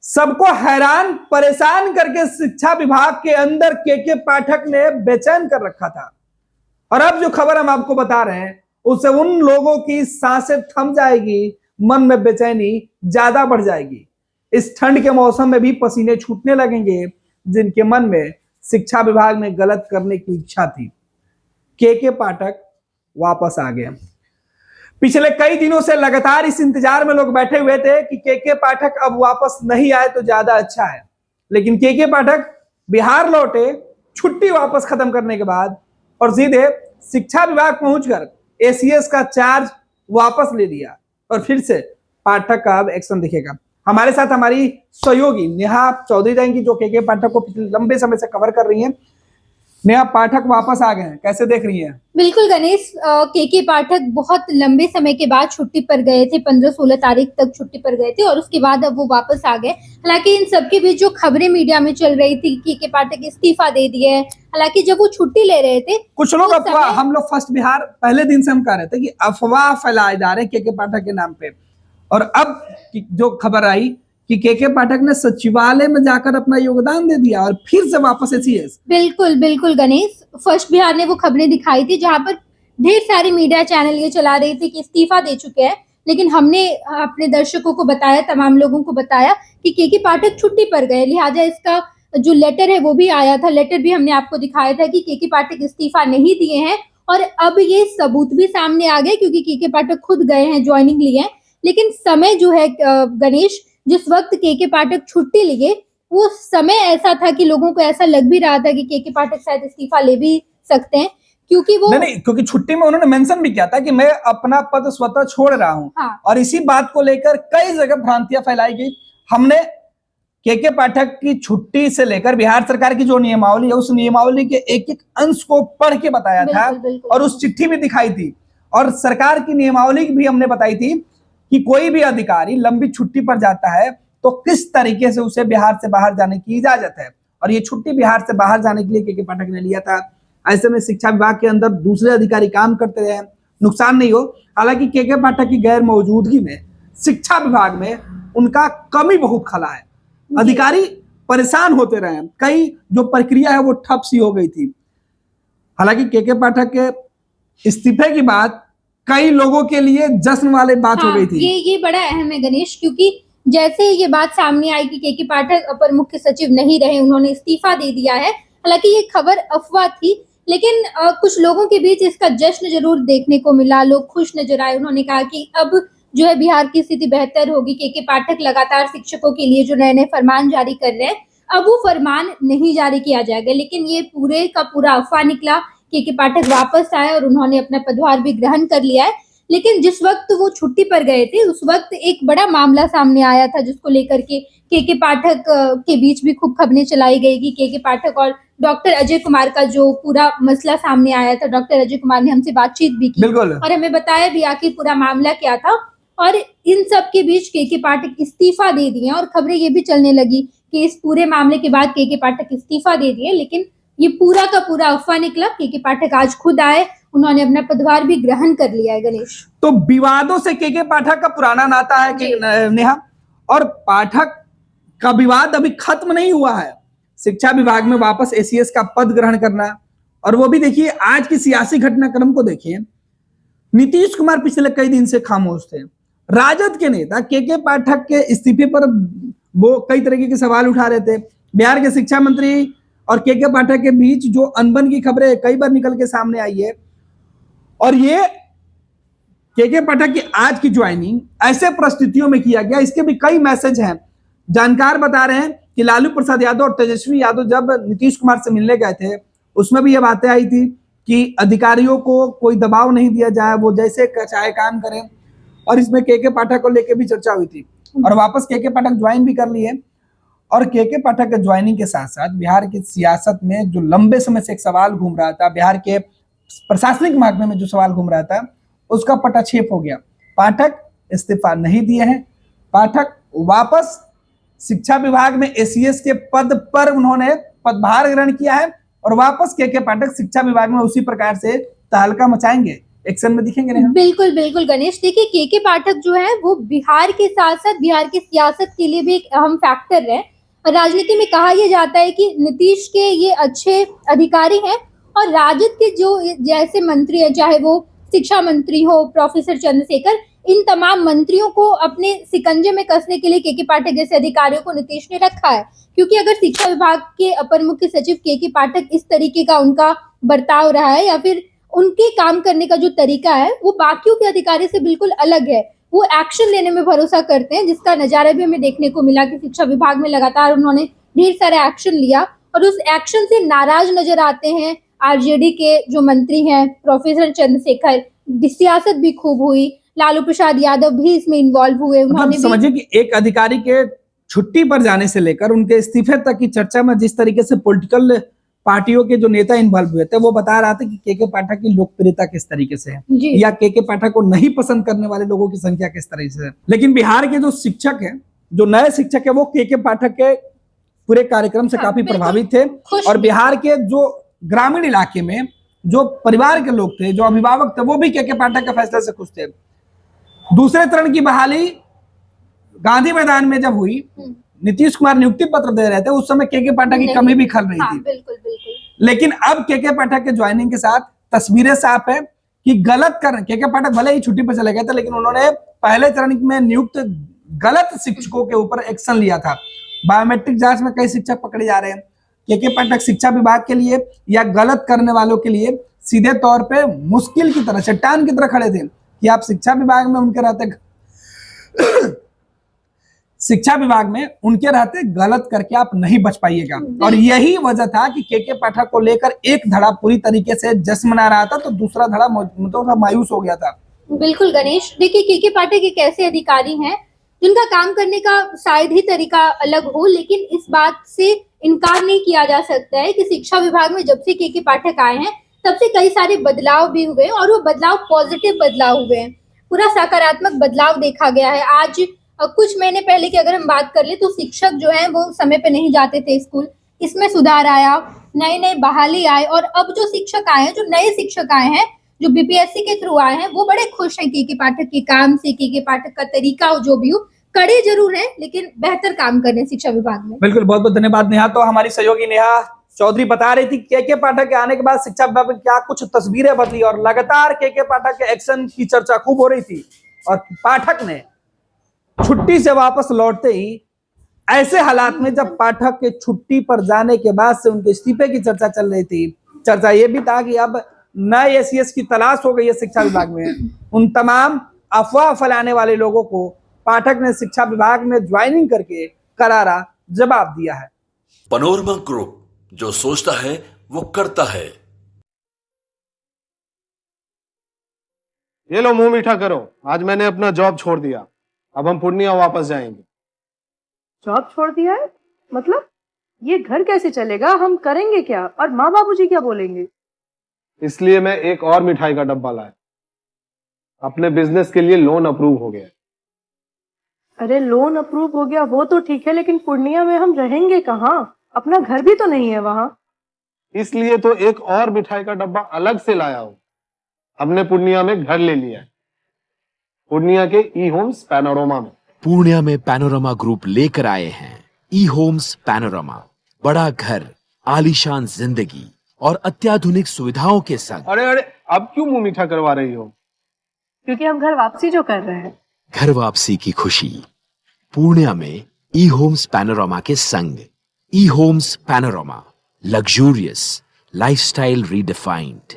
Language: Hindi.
सबको हैरान परेशान करके शिक्षा विभाग के अंदर के पाठक ने बेचैन कर रखा था। और अब जो खबर हम आपको बता रहे हैं उससे उन लोगों की सांसें थम जाएगी, मन में बेचैनी ज्यादा बढ़ जाएगी। इस ठंड के मौसम में भी पसीने छूटने लगेंगे जिनके मन में शिक्षा विभाग में गलत करने की इच्छा थी। के पाठक वापस आ गए। पिछले कई दिनों से लगातार इस इंतजार में लोग बैठे हुए थे कि के पाठक अब वापस नहीं आए तो ज्यादा अच्छा है। लेकिन के पाठक बिहार लौटे छुट्टी वापस खत्म करने के बाद और सीधे शिक्षा विभाग पहुंचकर एसीएस का चार्ज वापस ले लिया और फिर से पाठक का अब एक्शन दिखेगा। हमारे साथ हमारी सहयोगी नेहा चौधरी रहेंगी जो के पाठक को पिछले लंबे समय से कवर कर रही हैं। नेहा, पाठक वापस आ गए हैं, कैसे देख रही हैं? बिल्कुल गणेश, के पाठक बहुत लंबे समय के बाद छुट्टी पर गए थे, 15-16 तारीख तक छुट्टी पर गए थे और उसके बाद अब वो वापस आ गए। हालांकि इन सबके बीच जो खबरें मीडिया में चल रही थी कि के पाठक इस्तीफा दे दिए, हालांकि जब वो छुट्टी ले रहे थे कुछ लोग अफवाह, हम लोग फर्स्ट बिहार पहले दिन से हम कह रहे थे कि अफवाह फैलाए जा रहे के पाठक के नाम पे, और अब जो खबर आई कि के पाठक ने सचिवालय में जाकर अपना योगदान दे दिया और फिर से वापस एसीएस। बिल्कुल बिल्कुल गणेश, फर्स्ट बिहार ने वो खबरें दिखाई थी जहां पर ढेर सारे मीडिया चैनल ये चला रहे थे कि इस्तीफा दे चुके हैं, लेकिन हमने अपने दर्शकों को बताया, तमाम लोगों को बताया कि के पाठक छुट्टी पर गए, लिहाजा इसका जो लेटर है वो भी आया था। लेटर भी हमने आपको दिखाया था कि के पाठक इस्तीफा नहीं दिए हैं और अब ये सबूत भी सामने आ गए क्योंकि के पाठक खुद गए हैं, ज्वाइनिंग लिए हैं। लेकिन समय जो है गणेश, जिस वक्त के पाठक छुट्टी लिए वो समय ऐसा था कि लोगों को ऐसा लग भी रहा था कि के पाठक शायद इस्तीफा ले भी सकते हैं क्योंकि वो नहीं, क्योंकि छुट्टी में उन्होंने मेंशन भी किया था कि मैं अपना पद स्वतः छोड़ रहा हूं। हाँ। और इसी बात को लेकर कई जगह भ्रांतियां फैलाई गई। हमने के पाठक की छुट्टी से लेकर बिहार सरकार की जो नियमावली है उस नियमावली के एक एक अंश को पढ़ के बताया था और उस चिट्ठी भी दिखाई थी और सरकार की नियमावली भी हमने बताई थी कि कोई भी अधिकारी लंबी छुट्टी पर जाता है तो किस तरीके से उसे बिहार से बाहर जाने की इजाजत है। और ये छुट्टी बिहार से बाहर जाने के लिए के पाठक ने लिया था। ऐसे में शिक्षा विभाग के अंदर दूसरे अधिकारी काम करते रहे, नुकसान नहीं हो। हालांकि के पाठक की गैर मौजूदगी में शिक्षा विभाग में उनका कमी बहुत खला है, अधिकारी परेशान होते रहे, कई जो प्रक्रिया है वो ठप सी हो गई थी। हालांकि के पाठक के इस्तीफे की बात कई लोगों के लिए जश्न वाली बात हो गई थी। ये बड़ा अहम है गणेश, क्योंकि जैसे ये बात सामने आई कि के पाठक अपर मुख्य सचिव नहीं रहे, उन्होंने इस्तीफा दे दिया है। हालांकि ये खबर अफवाह थी, लेकिन कुछ लोगों के बीच इसका जश्न जरूर देखने को मिला, लोग खुश नजर आए। उन्होंने कहा कि अब जो है बिहार की स्थिति बेहतर होगी। के पाठक लगातार शिक्षकों के लिए जो नए नए फरमान जारी कर रहे हैं, अब वो फरमान नहीं जारी किया जाएगा। लेकिन ये पूरे का पूरा अफवाह निकला। के पाठक वापस आए और उन्होंने अपना पदभार भी ग्रहण कर लिया है। लेकिन जिस वक्त वो छुट्टी पर गए थे उस वक्त एक बड़ा मामला सामने आया था जिसको लेकर के पाठक के बीच भी खूब खबरें चलाई गई कि के पाठक और डॉक्टर अजय कुमार का जो पूरा मसला सामने आया था। डॉक्टर अजय कुमार ने हमसे बातचीत भी की और हमें बताया भी आखिर पूरा मामला क्या था। और इन सब के बीच के पाठक इस्तीफा दे दिए और खबरें ये भी चलने लगी कि इस पूरे मामले के बाद के पाठक इस्तीफा दे दिए, लेकिन ये पूरा का पूरा अफवाह निकला। के पाठक आज खुद आए, उन्होंने अपना पदभार भी ग्रहण कर लिया है गणेश। तो विवादों से के पाठक का पुराना नाता है कि नेहा, और पाठक का विवाद अभी खत्म नहीं हुआ है। शिक्षा विभाग में वापस एसीएस का पद ग्रहण करना, और वो भी देखिए आज की सियासी घटनाक्रम को देखिए। नीतीश कुमार पिछले कई दिन से खामोश थे। राजद के नेता के पाठक के इस्तीफे पर वो कई तरीके के सवाल उठा रहे थे। बिहार के शिक्षा मंत्री और के पाठक के बीच जो अनबन की खबरें कई बार निकल के सामने आई है, और ये के पाठक की आज की ज्वाइनिंग ऐसे परिस्थितियों में किया गया, इसके भी कई मैसेज हैं। जानकार बता रहे हैं कि लालू प्रसाद यादव और तेजस्वी यादव जब नीतीश कुमार से मिलने गए थे उसमें भी ये बातें आई थी कि अधिकारियों को कोई दबाव नहीं दिया जाए, वो जैसे चाहे काम करें। और इसमें के पाठक को लेकर भी चर्चा हुई थी और वापस के पाठक ज्वाइन भी कर लिए। और के पाठक के ज्वाइनिंग के साथ साथ बिहार की सियासत में जो लंबे समय से एक सवाल घूम रहा था, बिहार के प्रशासनिक महकमे में जो सवाल घूम रहा था, उसका पटाक्षेप हो गया। पाठक इस्तीफा नहीं दिए हैं, पाठक वापस शिक्षा विभाग में एसीएस के पद पर उन्होंने पदभार ग्रहण किया है और वापस के पाठक शिक्षा विभाग में उसी प्रकार से तहलका मचाएंगे। एक्शन में दिखेंगे नेहा? बिल्कुल बिल्कुल गणेश, देखिए के पाठक जो है वो बिहार के साथ साथ बिहार की सियासत के लिए भी एक अहम फैक्टर है। और राजनीति में कहा यह जाता है कि नीतीश के ये अच्छे अधिकारी हैं और राजद के जो जैसे मंत्री है, चाहे वो शिक्षा मंत्री हो प्रोफेसर चंद्रशेखर, इन तमाम मंत्रियों को अपने सिकंजे में कसने के लिए के पाठक जैसे अधिकारियों को नीतीश ने रखा है। क्योंकि अगर शिक्षा विभाग के अपर मुख्य सचिव के पाठक इस तरीके का उनका बर्ताव रहा है या फिर उनके काम करने का जो तरीका है वो बाकियों के अधिकारी से बिल्कुल अलग है। वो एक्शन लेने में भरोसा करते हैं, जिसका नजारा भी हमें देखने को मिला कि शिक्षा विभाग में लगातार उन्होंने ढेर सारा एक्शन लिया और उस एक्शन से नाराज नजर आते हैं आरजेडी के जो मंत्री हैं प्रोफेसर चंद्रशेखर। सियासत भी खूब हुई, लालू प्रसाद यादव भी इसमें इन्वॉल्व हुए। मतलब उन्होंने भी समझिए कि एक अधिकारी के छुट्टी पर जाने से लेकर उनके इस्तीफे तक की चर्चा में जिस तरीके से पॉलिटिकल पार्टियों के जो नेता इन्वॉल्व हुए थे वो बता रहा था कि के पाठक की लोकप्रियता किस तरीके से है जी या के पाठक को नहीं पसंद करने वाले लोगों की संख्या किस तरह से है। लेकिन बिहार के जो शिक्षक हैं, जो नए शिक्षक है, वो के पाठक के पूरे कार्यक्रम से हाँ, काफी बिल्कुल प्रभावित थे। खुश और भी। बिहार के जो ग्रामीण इलाके में जो परिवार के लोग थे, जो अभिभावक थे, वो भी के पाठक के फैसले से खुश थे। दूसरे चरण की बहाली गांधी मैदान में जब हुई, नीतीश कुमार नियुक्ति पत्र दे रहे थे, उस समय के पाठक की नहीं। कमी भी खल रही हाँ, थी। बिल्कुल बिल्कुल। लेकिन अब के पाठक के ज्वाइनिंग के साथ तस्वीरें साफ है कि गलत कर के पाठक भले ही छुट्टी पर चले गए थे, लेकिन उन्होंने पहले चरण में नियुक्त गलत शिक्षकों के ऊपर एक्शन लिया था। बायोमेट्रिक जांच में कई शिक्षक पकड़े जा रहे हैं। के पाठक शिक्षा विभाग के लिए या गलत करने वालों के लिए सीधे तौर पे मुश्किल की तरह, चट्टान की तरह खड़े थे कि आप शिक्षा विभाग में उनके रहते शिक्षा विभाग में उनके रहते गलत करके आप नहीं बच पाइएगा। और यही वजह था कि के पाठक को लेकर एक धड़ा पूरी तरीके से जश्न मना रहा था, तो दूसरा धड़ा मतलब मायूस हो गया था। बिल्कुल गणेश, देखिए के पाठक एक ऐसे अधिकारी हैं जिनका काम करने का शायद ही तरीका अलग हो, लेकिन इस बात से इनकार नहीं किया जा सकता है कि शिक्षा विभाग में जब से के पाठक आए हैं तब से कई सारे बदलाव भी हुए और वो बदलाव पॉजिटिव बदलाव हुए हैं। पूरा सकारात्मक बदलाव देखा गया है। आज कुछ महीने पहले की अगर हम बात कर ले तो शिक्षक जो है वो समय पे नहीं जाते थे स्कूल, इसमें सुधार आया, नई नई बहाली आए और अब जो शिक्षक आए हैं, जो नए शिक्षक आए हैं, जो बीपीएससी के थ्रू आए हैं, वो बड़े खुश हैं के पाठक के काम से। के पाठक का तरीका हो जो भी हो, कड़े जरूर हैं लेकिन बेहतर काम कर रहे हैं शिक्षा विभाग में। बिल्कुल, बहुत बहुत धन्यवाद नेहा। तो हमारी सहयोगी नेहा चौधरी बता रही थी के पाठक के आने के बाद शिक्षा विभाग में क्या कुछ तस्वीरें बदली और लगातार के पाठक के एक्शन की चर्चा खूब हो रही थी। और पाठक ने छुट्टी से वापस लौटते ही ऐसे हालात में जब पाठक के छुट्टी पर जाने के बाद से उनके इस्तीफे की चर्चा चल रही थी, चर्चा ये भी था कि अब नए एसीएस की तलाश हो गई है शिक्षा विभाग में। उन तमाम अफवाह फैलाने वाले लोगों को पाठक ने शिक्षा विभाग में ज्वाइनिंग करके करारा जवाब दिया है। पैनोरमा ग्रुप, जो सोचता है वो करता है। ये लो मुंह मीठा करो, आज मैंने अपना जॉब छोड़ दिया, अब हम पूर्णिया वापस जाएंगे। जॉब छोड़ दिया है? मतलब ये घर कैसे चलेगा? हम करेंगे क्या? और माँ बाबूजी क्या बोलेंगे? इसलिए मैं एक और मिठाई का डब्बा लाया। अपने बिजनेस के लिए लोन अप्रूव हो गया। अरे लोन अप्रूव हो गया वो तो ठीक है, लेकिन पूर्णिया में हम रहेंगे कहाँ? अपना घर भी तो नहीं है वहां। इसलिए तो एक और मिठाई का डब्बा अलग से लाया हूं। हमने पूर्णिया में घर ले लिया है, पूर्णिया के ई होम्स पैनोरमा में। पूर्णिया में पैनोरमा ग्रुप लेकर आए हैं ई होम्स पैनोरमा। बड़ा घर, आलीशान जिंदगी और अत्याधुनिक सुविधाओं के संग। अरे अरे, अब क्यों मुंह मीठा करवा रही हो? क्योंकि हम घर वापसी जो कर रहे हैं। घर वापसी की खुशी पूर्णिया में ई होम्स पैनोरमा के संग। E homes panorama, luxurious lifestyle redefined.